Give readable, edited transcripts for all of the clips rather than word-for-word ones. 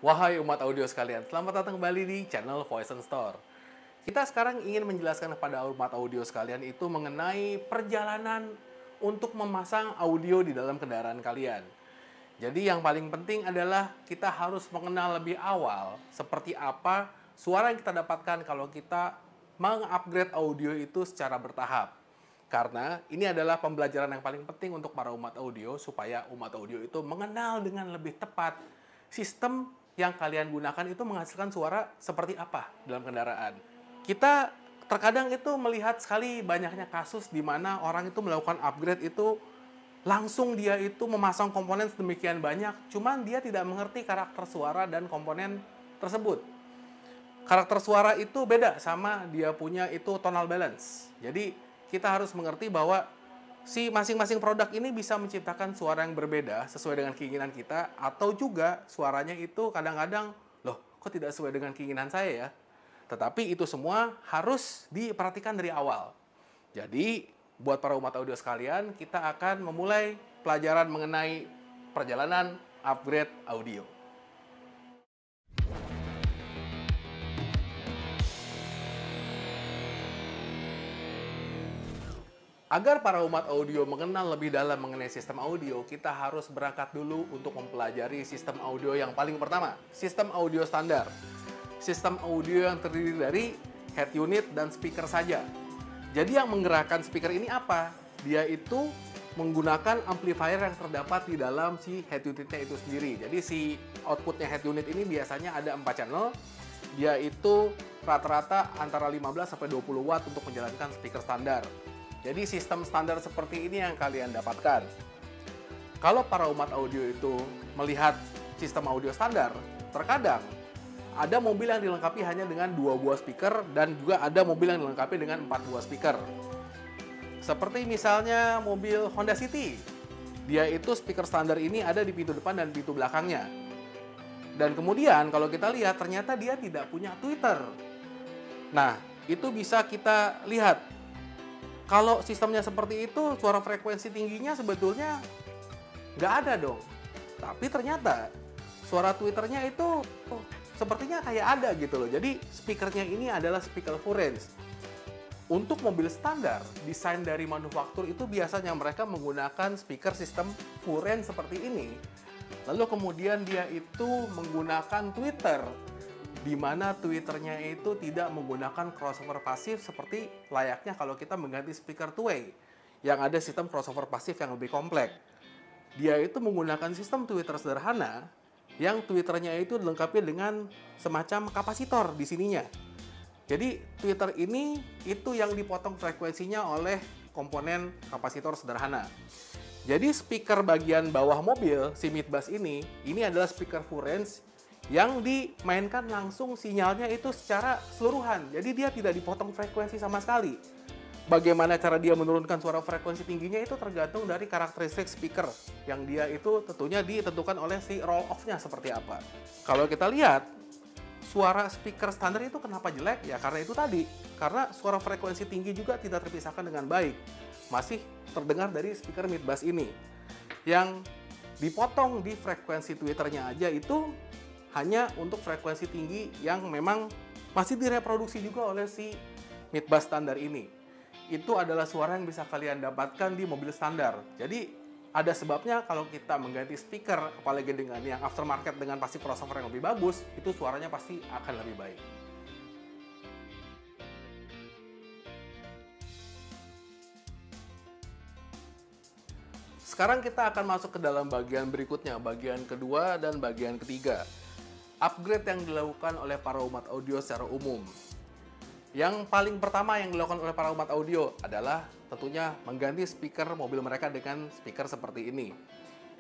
Wahai umat audio sekalian, selamat datang kembali di channel Voice and Store. Kita sekarang ingin menjelaskan kepada umat audio sekalian itu mengenai perjalanan untuk memasang audio di dalam kendaraan kalian. Jadi yang paling penting adalah kita harus mengenal lebih awal seperti apa suara yang kita dapatkan kalau kita mengupgrade audio itu secara bertahap. Karena ini adalah pembelajaran yang paling penting untuk para umat audio supaya umat audio itu mengenal dengan lebih tepat sistem yang kalian gunakan itu menghasilkan suara seperti apa dalam kendaraan. Kita terkadang itu melihat sekali banyaknya kasus di mana orang itu melakukan upgrade itu langsung dia itu memasang komponen sedemikian banyak, cuman dia tidak mengerti karakter suara dan komponen tersebut. Karakter suara itu beda sama dia punya itu tonal balance. Jadi kita harus mengerti bahwa si masing-masing produk ini bisa menciptakan suara yang berbeda sesuai dengan keinginan kita, atau juga suaranya itu kadang-kadang, loh kok tidak sesuai dengan keinginan saya ya? Tetapi itu semua harus diperhatikan dari awal. Jadi, buat para umat audio sekalian, kita akan memulai pelajaran mengenai perjalanan upgrade audio. Agar para umat audio mengenal lebih dalam mengenai sistem audio, kita harus berangkat dulu untuk mempelajari sistem audio yang paling pertama, sistem audio standar. Sistem audio yang terdiri dari head unit dan speaker saja. Jadi yang menggerakkan speaker ini apa? Dia itu menggunakan amplifier yang terdapat di dalam si head unitnya itu sendiri. Jadi si outputnya head unit ini biasanya ada 4 channel. Dia itu rata-rata antara 15 sampai 20 watt untuk menjalankan speaker standar. Jadi sistem standar seperti ini yang kalian dapatkan. Kalau para umat audio itu melihat sistem audio standar, terkadang ada mobil yang dilengkapi hanya dengan 2 buah speaker dan juga ada mobil yang dilengkapi dengan 4 buah speaker. Seperti misalnya mobil Honda City. Dia itu speaker standar ini ada di pintu depan dan pintu belakangnya. Dan kemudian kalau kita lihat ternyata dia tidak punya tweeter. Nah, itu bisa kita lihat. Kalau sistemnya seperti itu, suara frekuensi tingginya sebetulnya nggak ada dong. Tapi ternyata suara tweeternya itu sepertinya kayak ada gitu loh. Jadi speakernya ini adalah speaker full range. Untuk mobil standar, desain dari manufaktur itu biasanya mereka menggunakan speaker sistem full range seperti ini. Lalu kemudian dia itu menggunakan tweeter, di mana tweeternya itu tidak menggunakan crossover pasif seperti layaknya kalau kita mengganti speaker two-way yang ada sistem crossover pasif yang lebih kompleks. Dia itu menggunakan sistem tweeter sederhana yang tweeternya itu dilengkapi dengan semacam kapasitor di sininya. Jadi tweeter ini itu yang dipotong frekuensinya oleh komponen kapasitor sederhana. Jadi speaker bagian bawah mobil si midbass ini adalah speaker full range yang dimainkan langsung sinyalnya itu secara keseluruhan. Jadi dia tidak dipotong frekuensi sama sekali. Bagaimana cara dia menurunkan suara frekuensi tingginya itu tergantung dari karakteristik speaker yang dia itu tentunya ditentukan oleh si roll off-nya seperti apa. Kalau kita lihat suara speaker standar itu kenapa jelek? Ya karena itu tadi. Karena suara frekuensi tinggi juga tidak terpisahkan dengan baik. Masih terdengar dari speaker midbass ini. Yang dipotong di frekuensi tweeternya aja itu hanya untuk frekuensi tinggi yang memang masih direproduksi juga oleh si midbass standar ini. Itu adalah suara yang bisa kalian dapatkan di mobil standar. Jadi ada sebabnya kalau kita mengganti speaker, apalagi dengan yang aftermarket dengan passive crossover yang lebih bagus, itu suaranya pasti akan lebih baik. Sekarang kita akan masuk ke dalam bagian berikutnya, bagian kedua dan bagian ketiga. Upgrade yang dilakukan oleh para umat audio secara umum. Yang paling pertama yang dilakukan oleh para umat audio adalah tentunya mengganti speaker mobil mereka dengan speaker seperti ini.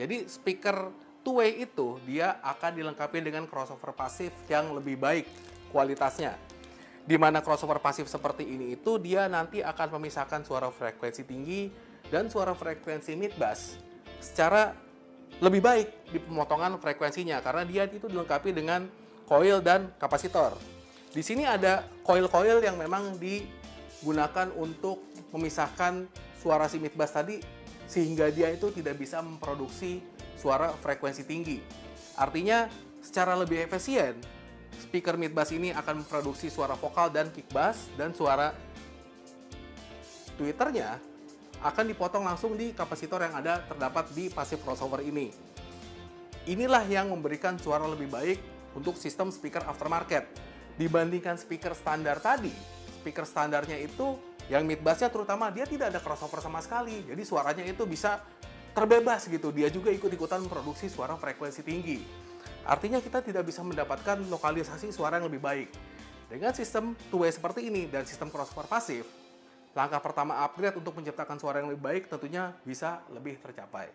Jadi speaker two-way itu dia akan dilengkapi dengan crossover pasif yang lebih baik kualitasnya. Di mana crossover pasif seperti ini itu dia nanti akan memisahkan suara frekuensi tinggi dan suara frekuensi midbass secara lebih baik di pemotongan frekuensinya karena dia itu dilengkapi dengan coil dan kapasitor. Di sini ada coil-coil yang memang digunakan untuk memisahkan suara si midbass tadi sehingga dia itu tidak bisa memproduksi suara frekuensi tinggi. Artinya secara lebih efisien, speaker mid bass ini akan memproduksi suara vokal dan kick bass, dan suara tweeternya akan dipotong langsung di kapasitor yang ada terdapat di passive crossover ini. Inilah yang memberikan suara lebih baik untuk sistem speaker aftermarket dibandingkan speaker standar tadi. Speaker standarnya itu yang mid bassnya terutama dia tidak ada crossover sama sekali, jadi suaranya itu bisa terbebas gitu. Dia juga ikut-ikutan memproduksi suara frekuensi tinggi. Artinya kita tidak bisa mendapatkan lokalisasi suara yang lebih baik. Dengan sistem two-way seperti ini dan sistem crossover pasif, langkah pertama upgrade untuk menciptakan suara yang lebih baik tentunya bisa lebih tercapai.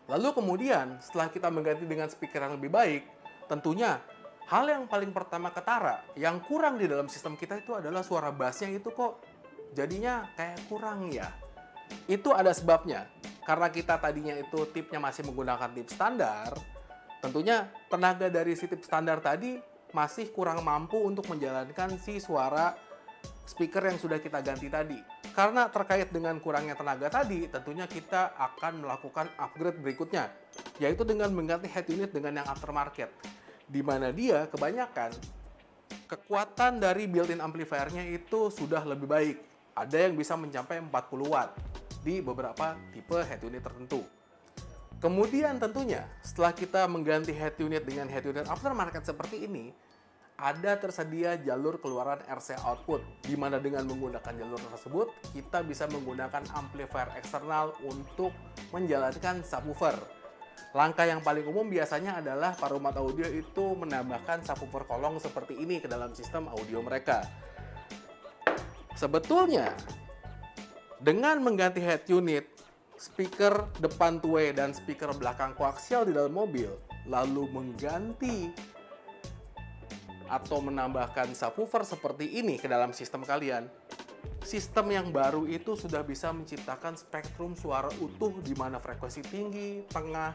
Lalu kemudian setelah kita mengganti dengan speaker yang lebih baik, tentunya hal yang paling pertama ketara yang kurang di dalam sistem kita itu adalah suara bassnya itu kok jadinya kayak kurang ya. Itu ada sebabnya. Karena kita tadinya itu tipnya masih menggunakan tip standar, tentunya tenaga dari si tip standar tadi masih kurang mampu untuk menjalankan si suara speaker yang sudah kita ganti tadi. Karena terkait dengan kurangnya tenaga tadi, tentunya kita akan melakukan upgrade berikutnya, yaitu dengan mengganti head unit dengan yang aftermarket, di mana dia kebanyakan kekuatan dari built-in amplifiernya itu sudah lebih baik. Ada yang bisa mencapai 40 watt di beberapa tipe head unit tertentu. Kemudian tentunya setelah kita mengganti head unit dengan head unit aftermarket seperti ini, ada tersedia jalur keluaran RC output, di mana dengan menggunakan jalur tersebut, kita bisa menggunakan amplifier eksternal untuk menjalankan subwoofer. Langkah yang paling umum biasanya adalah para umat audio itu menambahkan subwoofer kolong seperti ini ke dalam sistem audio mereka. Sebetulnya, dengan mengganti head unit, speaker depan two-way dan speaker belakang koaksial di dalam mobil, lalu mengganti atau menambahkan subwoofer seperti ini ke dalam sistem kalian, sistem yang baru itu sudah bisa menciptakan spektrum suara utuh di mana frekuensi tinggi, tengah,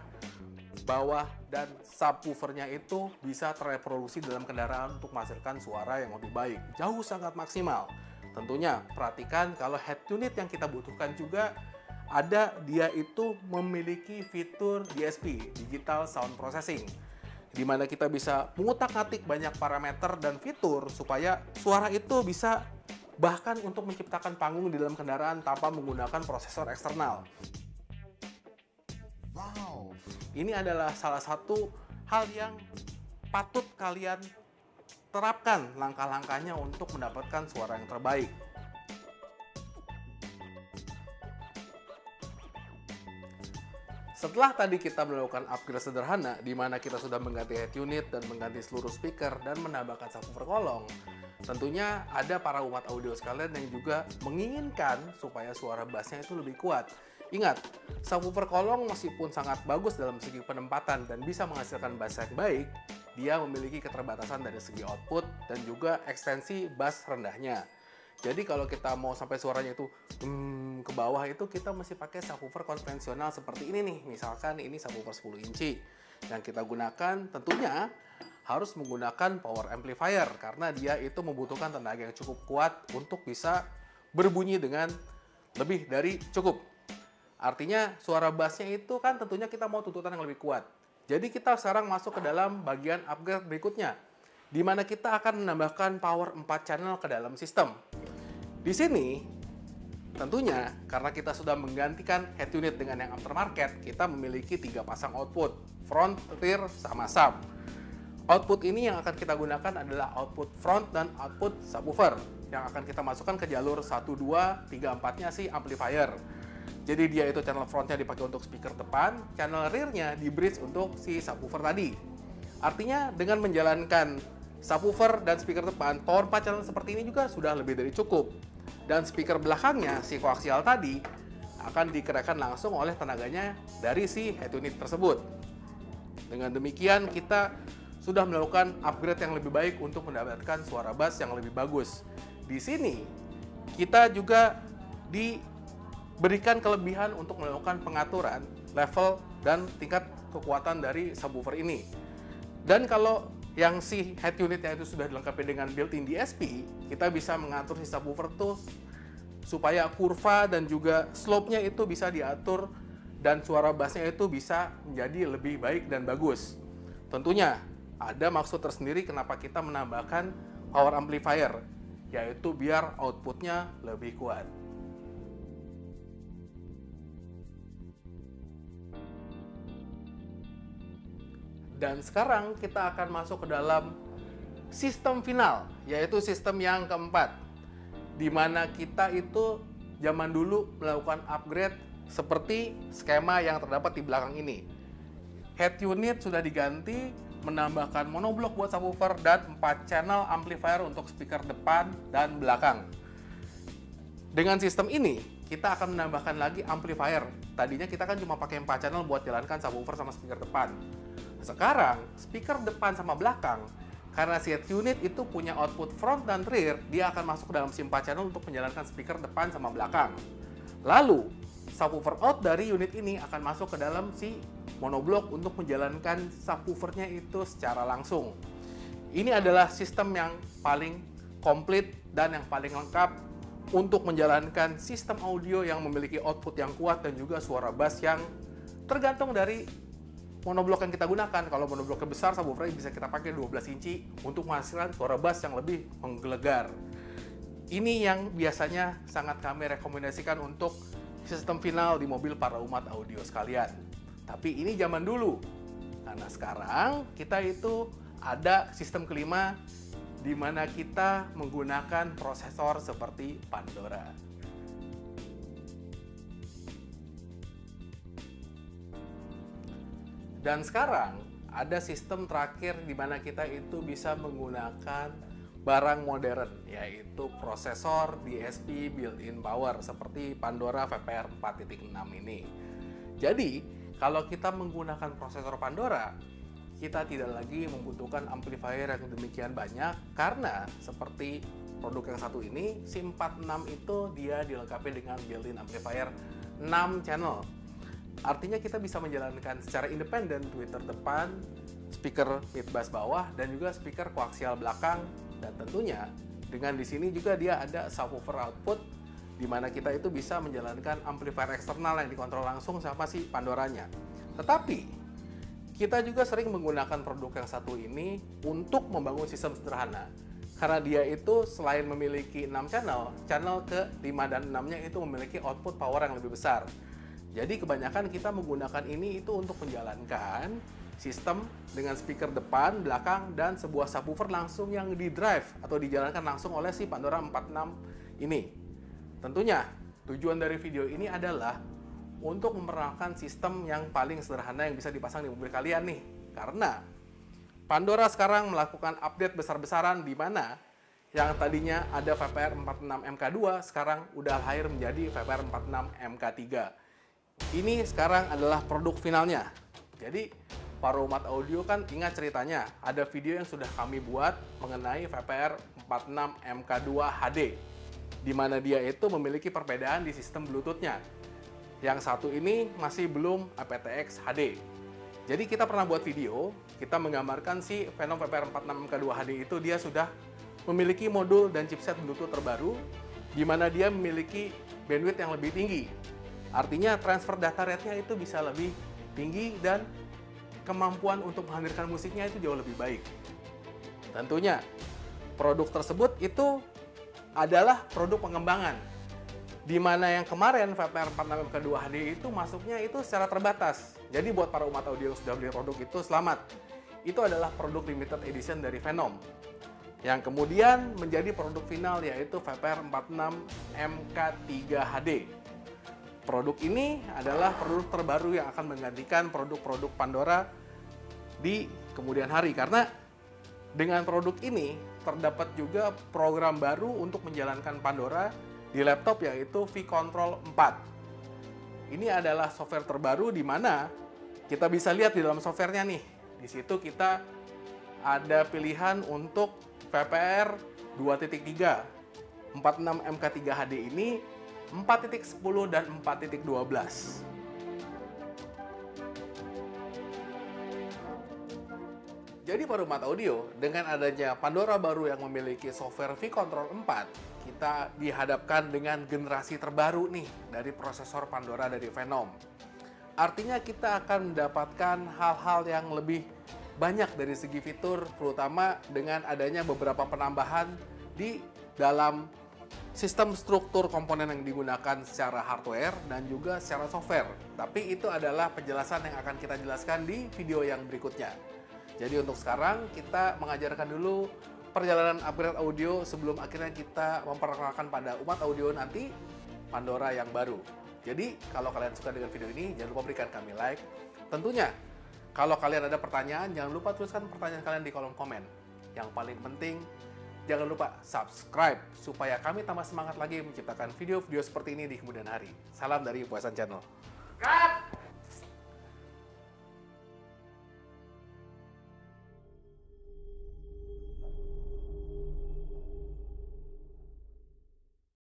bawah, dan subwoofernya itu bisa terreproduksi dalam kendaraan untuk menghasilkan suara yang lebih baik. Jauh sangat maksimal. Tentunya perhatikan kalau head unit yang kita butuhkan juga ada, dia itu memiliki fitur DSP, Digital Sound Processing, di mana kita bisa mengutak-atik banyak parameter dan fitur supaya suara itu bisa bahkan untuk menciptakan panggung di dalam kendaraan tanpa menggunakan prosesor eksternal. Wow, ini adalah salah satu hal yang patut kalian terapkan langkah-langkahnya untuk mendapatkan suara yang terbaik. Setelah tadi kita melakukan upgrade sederhana, di mana kita sudah mengganti head unit dan mengganti seluruh speaker dan menambahkan subwoofer kolong, tentunya ada para umat audio sekalian yang juga menginginkan supaya suara bassnya itu lebih kuat. Ingat, subwoofer kolong meskipun sangat bagus dalam segi penempatan dan bisa menghasilkan bass yang baik, dia memiliki keterbatasan dari segi output dan juga ekstensi bass rendahnya. Jadi kalau kita mau sampai suaranya itu ke bawah itu kita mesti pakai subwoofer konvensional seperti ini nih. Misalkan ini subwoofer 10 inci. Yang kita gunakan tentunya harus menggunakan power amplifier karena dia itu membutuhkan tenaga yang cukup kuat untuk bisa berbunyi dengan lebih dari cukup. Artinya suara bassnya itu kan tentunya kita mau tuntutan yang lebih kuat. Jadi kita sekarang masuk ke dalam bagian upgrade berikutnya, di mana kita akan menambahkan power 4 channel ke dalam sistem. Di sini, tentunya karena kita sudah menggantikan head unit dengan yang aftermarket, kita memiliki 3 pasang output, front, rear, sama sub. Output ini yang akan kita gunakan adalah output front dan output subwoofer, yang akan kita masukkan ke jalur 1, 2, 3, 4-nya si amplifier. Jadi dia itu channel frontnya dipakai untuk speaker depan, channel rearnya di bridge untuk si subwoofer tadi. Artinya dengan menjalankan subwoofer dan speaker depan, power 4 channel seperti ini juga sudah lebih dari cukup. Dan speaker belakangnya, si koaksial tadi, akan digerakkan langsung oleh tenaganya dari si head unit tersebut. Dengan demikian, kita sudah melakukan upgrade yang lebih baik untuk mendapatkan suara bass yang lebih bagus. Di sini, kita juga diberikan kelebihan untuk melakukan pengaturan level dan tingkat kekuatan dari subwoofer ini. Dan kalau yang si head unitnya itu sudah dilengkapi dengan built-in DSP, kita bisa mengatur si subwoofer tuh supaya kurva dan juga slope-nya itu bisa diatur dan suara bassnya itu bisa menjadi lebih baik dan bagus. Tentunya ada maksud tersendiri kenapa kita menambahkan power amplifier, yaitu biar outputnya lebih kuat. Dan sekarang kita akan masuk ke dalam sistem final, yaitu sistem yang keempat, di mana kita itu zaman dulu melakukan upgrade seperti skema yang terdapat di belakang ini. Head unit sudah diganti, menambahkan monoblock buat subwoofer dan 4 channel amplifier untuk speaker depan dan belakang. Dengan sistem ini, kita akan menambahkan lagi amplifier. Tadinya kita kan cuma pakai 4 channel buat jalankan subwoofer sama speaker depan. Sekarang, speaker depan sama belakang, karena si head unit itu punya output front dan rear, dia akan masuk ke dalam si 4 channel untuk menjalankan speaker depan sama belakang. Lalu, subwoofer out dari unit ini akan masuk ke dalam si monoblock untuk menjalankan subwoofernya itu secara langsung. Ini adalah sistem yang paling komplit dan yang paling lengkap untuk menjalankan sistem audio yang memiliki output yang kuat dan juga suara bass yang tergantung dari monoblock yang kita gunakan. Kalau monoblocknya besar, subwoofer bisa kita pakai 12 inci untuk menghasilkan suara bass yang lebih menggelegar. Ini yang biasanya sangat kami rekomendasikan untuk sistem final di mobil para umat audio sekalian. Tapi ini zaman dulu. Karena sekarang kita itu ada sistem kelima di mana kita menggunakan prosesor seperti Pandora. Dan sekarang ada sistem terakhir di mana kita itu bisa menggunakan barang modern, yaitu prosesor DSP built-in power seperti Pandora VPR 4.6 ini. Jadi, kalau kita menggunakan prosesor Pandora, kita tidak lagi membutuhkan amplifier yang demikian banyak karena seperti produk yang satu ini, SIM46 itu dia dilengkapi dengan built-in amplifier 6 channel. Artinya kita bisa menjalankan secara independen tweeter depan, speaker mid bass bawah, dan juga speaker koaksial belakang. Dan tentunya dengan di sini juga dia ada subwoofer output di mana kita itu bisa menjalankan amplifier eksternal yang dikontrol langsung sama si Pandoranya. Tetapi kita juga sering menggunakan produk yang satu ini untuk membangun sistem sederhana. Karena dia itu selain memiliki 6 channel, channel ke-5 dan 6-nya itu memiliki output power yang lebih besar. Jadi kebanyakan kita menggunakan ini itu untuk menjalankan sistem dengan speaker depan, belakang, dan sebuah subwoofer langsung yang di-drive atau dijalankan langsung oleh si Pandora 46 ini. Tentunya tujuan dari video ini adalah untuk memperkenalkan sistem yang paling sederhana yang bisa dipasang di mobil kalian nih. Karena Pandora sekarang melakukan update besar-besaran di mana yang tadinya ada VPR 46 MK2 sekarang udah lahir menjadi VPR 46 MK3. Ini sekarang adalah produk finalnya. Jadi, para umat audio kan ingat ceritanya, ada video yang sudah kami buat mengenai VPR 46 MK2 HD, di mana dia itu memiliki perbedaan di sistem Bluetooth-nya. Yang satu ini masih belum aptX HD. Jadi kita pernah buat video, kita menggambarkan si Phenom VPR 46 MK2 HD itu dia sudah memiliki modul dan chipset Bluetooth terbaru, di mana dia memiliki bandwidth yang lebih tinggi. Artinya transfer data rate-nya itu bisa lebih tinggi dan kemampuan untuk menghadirkan musiknya itu jauh lebih baik. Tentunya produk tersebut itu adalah produk pengembangan, di mana yang kemarin VPR 46 MK2 HD itu masuknya itu secara terbatas. Jadi buat para umat audio yang sudah beli produk itu selamat. Itu adalah produk limited edition dari Phenom. Yang kemudian menjadi produk final yaitu VPR 46 MK3 HD. Produk ini adalah produk terbaru yang akan menggantikan produk-produk Pandora di kemudian hari. Karena dengan produk ini terdapat juga program baru untuk menjalankan Pandora di laptop yaitu V-Control 4. Ini adalah software terbaru di mana kita bisa lihat di dalam softwarenya nih. Di situ kita ada pilihan untuk VPR 2.3. 46 MK3 HD ini 4.10 dan 4.12. Jadi para umat audio, dengan adanya Pandora baru yang memiliki software V-Control 4, kita dihadapkan dengan generasi terbaru nih dari prosesor Pandora dari Phenom. Artinya kita akan mendapatkan hal-hal yang lebih banyak dari segi fitur, terutama dengan adanya beberapa penambahan di dalam sistem struktur komponen yang digunakan secara hardware dan juga secara software. Tapi itu adalah penjelasan yang akan kita jelaskan di video yang berikutnya. Jadi untuk sekarang kita mengajarkan dulu perjalanan upgrade audio sebelum akhirnya kita memperkenalkan pada umat audio nanti Pandora yang baru. Jadi kalau kalian suka dengan video ini, jangan lupa berikan kami like. Tentunya kalau kalian ada pertanyaan, jangan lupa tuliskan pertanyaan kalian di kolom komen. Yang paling penting, jangan lupa subscribe supaya kami tambah semangat lagi menciptakan video-video seperti ini di kemudian hari. Salam dari Puasan Channel. Cut!